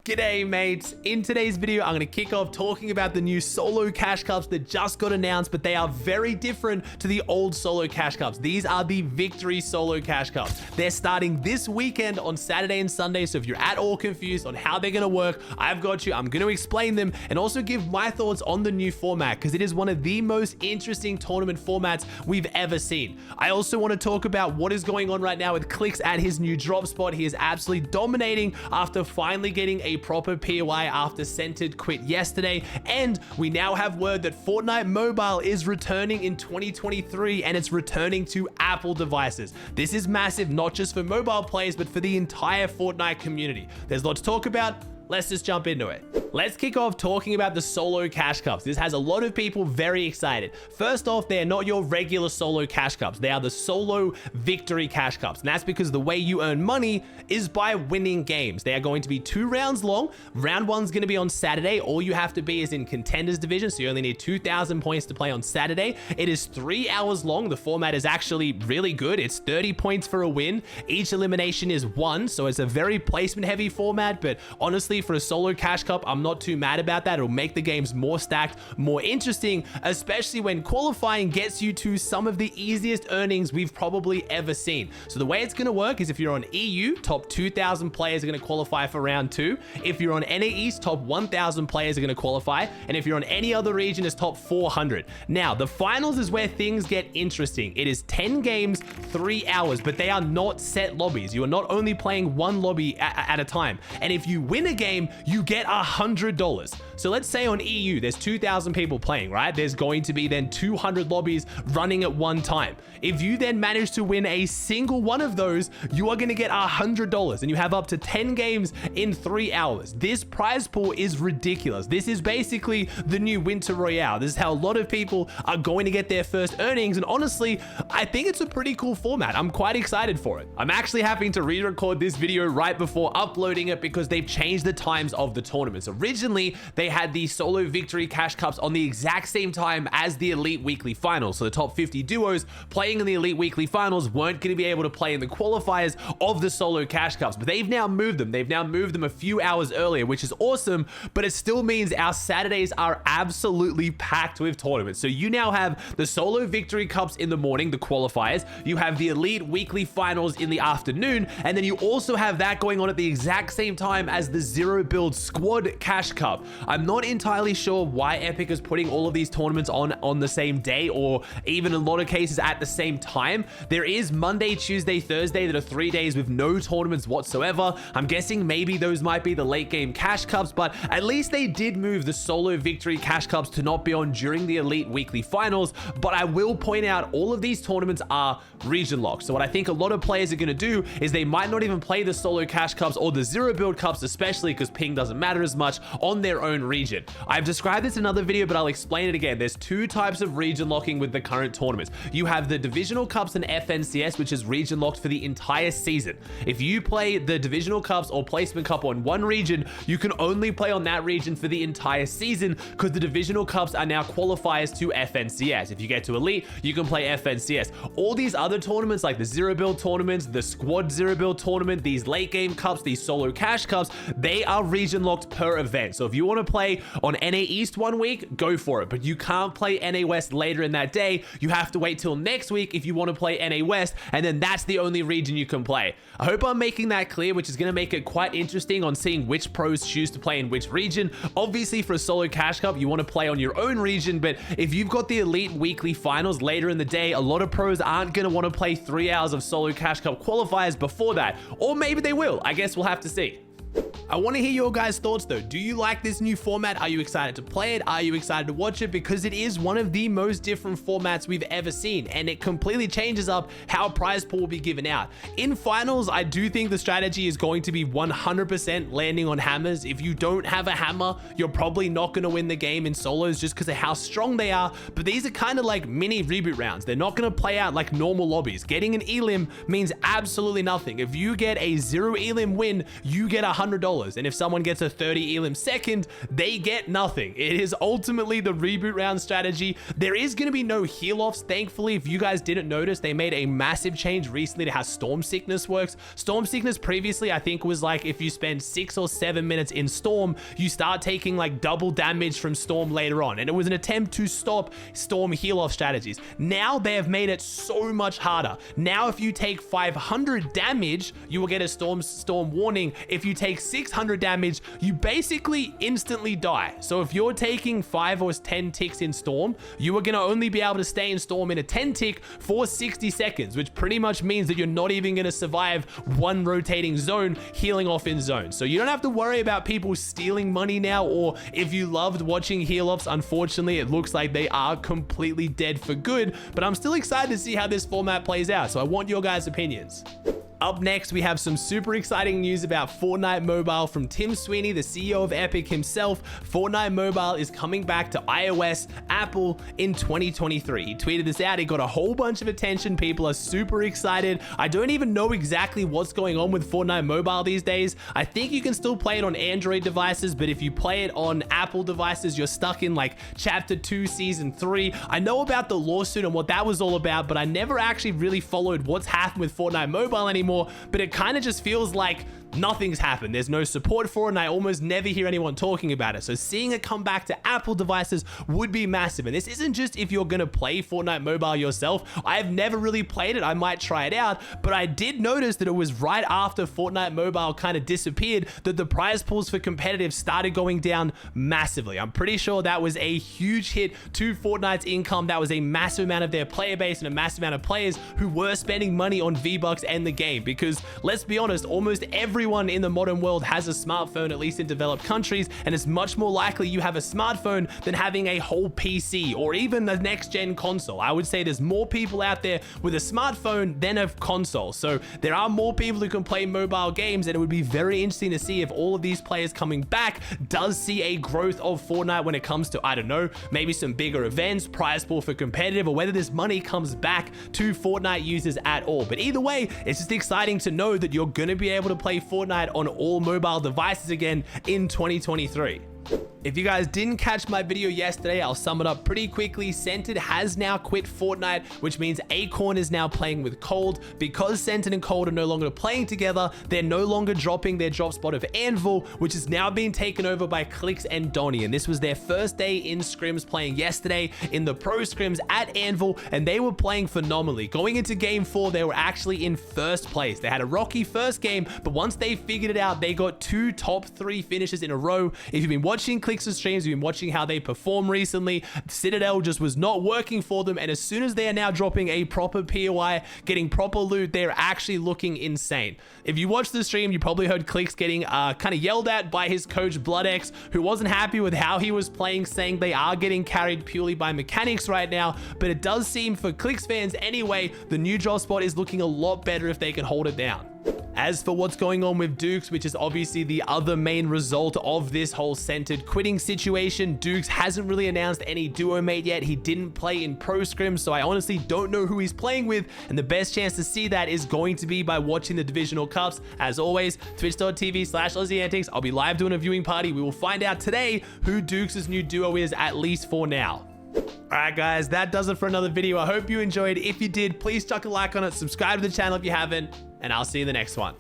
G'day mates, in today's video I'm going to kick off talking about the new solo cash cups that just got announced, but they are very different to the old solo cash cups. These are the Victory solo cash cups. They're starting this weekend on Saturday and Sunday, so if you're at all confused on how they're going to work, I've got you. I'm going to explain them and also give my thoughts on the new format because it is one of the most interesting tournament formats we've ever seen. I also want to talk about what is going on right now with Clix at his new drop spot. He is absolutely dominating after finally getting a proper POI after Cented quit yesterday, and we now have word that Fortnite Mobile is returning in 2023 and it's returning to Apple devices. This is massive, not just for mobile players but for the entire Fortnite community. There's a lot to talk about. Let's just jump into it. Let's kick off talking about the solo cash cups. This has a lot of people very excited. First off, they're not your regular solo cash cups. They are the solo victory cash cups. And that's because the way you earn money is by winning games. They are going to be 2 rounds long. Round 1's going to be on Saturday. All you have to be is in contenders division, so you only need 2,000 points to play on Saturday. It is 3 hours long. The format is actually really good. It's 30 points for a win. Each elimination is 1, so it's a very placement heavy format, but honestly, for a solo cash cup, I'm not too mad about that. It'll make the games more stacked, more interesting, especially when qualifying gets you to some of the easiest earnings we've probably ever seen. So the way it's going to work is if you're on EU, top 2,000 players are going to qualify for round 2. If you're on NA East, top 1,000 players are going to qualify. And if you're on any other region, it's top 400. Now, the finals is where things get interesting. It is 10 games, 3 hours, but they are not set lobbies. You are not only playing one lobby at a time. And if you win a game, you get $100. So let's say on EU, there's 2,000 people playing, right? There's going to be then 200 lobbies running at one time. If you then manage to win a single one of those, you are going to get $100 and you have up to 10 games in 3 hours. This prize pool is ridiculous. This is basically the new Winter Royale. This is how a lot of people are going to get their first earnings. And honestly, I think it's a pretty cool format. I'm quite excited for it. I'm actually having to re-record this video right before uploading it because they've changed the times of the tournaments. Originally, they had the solo victory cash cups on the exact same time as the elite weekly finals. So the top 50 duos playing in the elite weekly finals weren't going to be able to play in the qualifiers of the solo cash cups, but they've now moved them. They've now moved them a few hours earlier, which is awesome, but it still means our Saturdays are absolutely packed with tournaments. So you now have the solo victory cups in the morning, the qualifiers. You have the elite weekly finals in the afternoon, and then you also have that going on at the exact same time as the zero build squad cash cup. I'm not entirely sure why Epic is putting all of these tournaments on the same day, or even in a lot of cases at the same time. There is Monday, Tuesday, Thursday that are 3 days with no tournaments whatsoever. I'm guessing maybe those might be the late game cash cups, but at least they did move the solo victory cash cups to not be on during the elite weekly finals. But I will point out all of these tournaments are region locked. So what I think a lot of players are going to do is they might not even play the solo cash cups or the zero build cups, especially because ping doesn't matter as much on their own region. I've described this in another video, but I'll explain it again. There's 2 types of region locking with the current tournaments. You have the divisional cups and FNCS, which is region locked for the entire season. If you play the divisional cups or placement cup on one region, you can only play on that region for the entire season because the divisional cups are now qualifiers to FNCS. If you get to elite, you can play FNCS. All these other tournaments like the zero build tournaments, the squad zero build tournament, these late game cups, these solo cash cups, they are region locked per event. So if you want to play on NA East one week, go for it, but you can't play NA West later in that day. You have to wait till next week if you want to play NA West, and then that's the only region you can play. I hope I'm making that clear, which is going to make it quite interesting on seeing which pros choose to play in which region. Obviously, for a solo cash cup, you want to play on your own region, but if you've got the elite weekly finals later in the day, a lot of pros aren't going to want to play 3 hours of solo cash cup qualifiers before that, or maybe they will. I guess we'll have to see. I want to hear your guys' thoughts though. Do you like this new format? Are you excited to play it? Are you excited to watch it? Because it is one of the most different formats we've ever seen, and it completely changes up how prize pool will be given out. In finals, I do think the strategy is going to be 100% landing on hammers. If you don't have a hammer, you're probably not going to win the game in solos just because of how strong they are, but these are kind of like mini reboot rounds. They're not going to play out like normal lobbies. Getting an elim means absolutely nothing. If you get a 0 elim win, you get $100. $30. And if someone gets a 30 elim second, they get nothing. It is ultimately the reboot round strategy. There is going to be no heal offs. Thankfully, if you guys didn't notice, they made a massive change recently to how Storm Sickness works. Storm Sickness previously, I think, was like if you spend 6 or 7 minutes in Storm, you start taking like double damage from Storm later on. And it was an attempt to stop Storm heal off strategies. Now they have made it so much harder. Now, if you take 500 damage, you will get a storm warning. If you take 600 damage, you basically instantly die. So if you're taking 5 or 10 ticks in Storm, you are going to only be able to stay in Storm in a 10 tick for 60 seconds, which pretty much means that you're not even going to survive one rotating zone healing off in zone. So you don't have to worry about people stealing money now, or if you loved watching heal offs, unfortunately, it looks like they are completely dead for good, but I'm still excited to see how this format plays out. So I want your guys' opinions. Up next, we have some super exciting news about Fortnite Mobile from Tim Sweeny, the CEO of Epic himself. Fortnite Mobile is coming back to iOS, Apple in 2023. He tweeted this out. It got a whole bunch of attention. People are super excited. I don't even know exactly what's going on with Fortnite Mobile these days. I think you can still play it on Android devices, but if you play it on Apple devices, you're stuck in like Chapter 2, Season 3. I know about the lawsuit and what that was all about, but I never actually really followed what's happened with Fortnite Mobile anymore. But it kind of just feels like nothing's happened. There's no support for it, and I almost never hear anyone talking about it. So seeing it come back to Apple devices would be massive. And this isn't just if you're going to play Fortnite Mobile yourself. I've never really played it. I might try it out, but I did notice that it was right after Fortnite Mobile kind of disappeared that the prize pools for competitive started going down massively. I'm pretty sure that was a huge hit to Fortnite's income. That was a massive amount of their player base and a massive amount of players who were spending money on V-Bucks and the game, because let's be honest, almost everyone in the modern world has a smartphone, at least in developed countries, and it's much more likely you have a smartphone than having a whole PC or even the next gen console. I would say there's more people out there with a smartphone than a console. So there are more people who can play mobile games, and it would be very interesting to see if all of these players coming back does see a growth of Fortnite when it comes to, I don't know, maybe some bigger events, prize pool for competitive, or whether this money comes back to Fortnite users at all. But either way, it's just exciting to know that you're going to be able to play Fortnite on all mobile devices again in 2023. If you guys didn't catch my video yesterday, I'll sum it up pretty quickly. Cented has now quit Fortnite, which means Acorn is now playing with Cold. Because Cented and Cold are no longer playing together, they're no longer dropping their drop spot of Anvil, which is now being taken over by Clix and Donnie. And this was their first day in scrims, playing yesterday in the pro scrims at Anvil, and they were playing phenomenally. Going into game 4, they were actually in first place. They had a rocky first game, but once they figured it out, they got 2 top 3 finishes in a row. If you've been watching Clix's streams, you've been watching how they perform recently, Citadel just was not working for them, and as soon as they are now dropping a proper POI, getting proper loot, they're actually looking insane. If you watched the stream, you probably heard Clix getting kind of yelled at by his coach BloodX, who wasn't happy with how he was playing, saying they are getting carried purely by mechanics right now. But it does seem, for Clix fans anyway, the new drop spot is looking a lot better if they can hold it down. As for what's going on with Dukez, which is obviously the other main result of this whole Cented quitting situation, Dukez hasn't really announced any duo mate yet. He didn't play in pro scrims, so I honestly don't know who he's playing with, and the best chance to see that is going to be by watching the divisional cups. As always, twitch.tv/Aussie Antics. I'll be live doing a viewing party. We will find out today who Dukez's new duo is, at least for now. Alright guys, that does it for another video. I hope you enjoyed. If you did, please chuck a like on it, subscribe to the channel if you haven't, and I'll see you in the next one.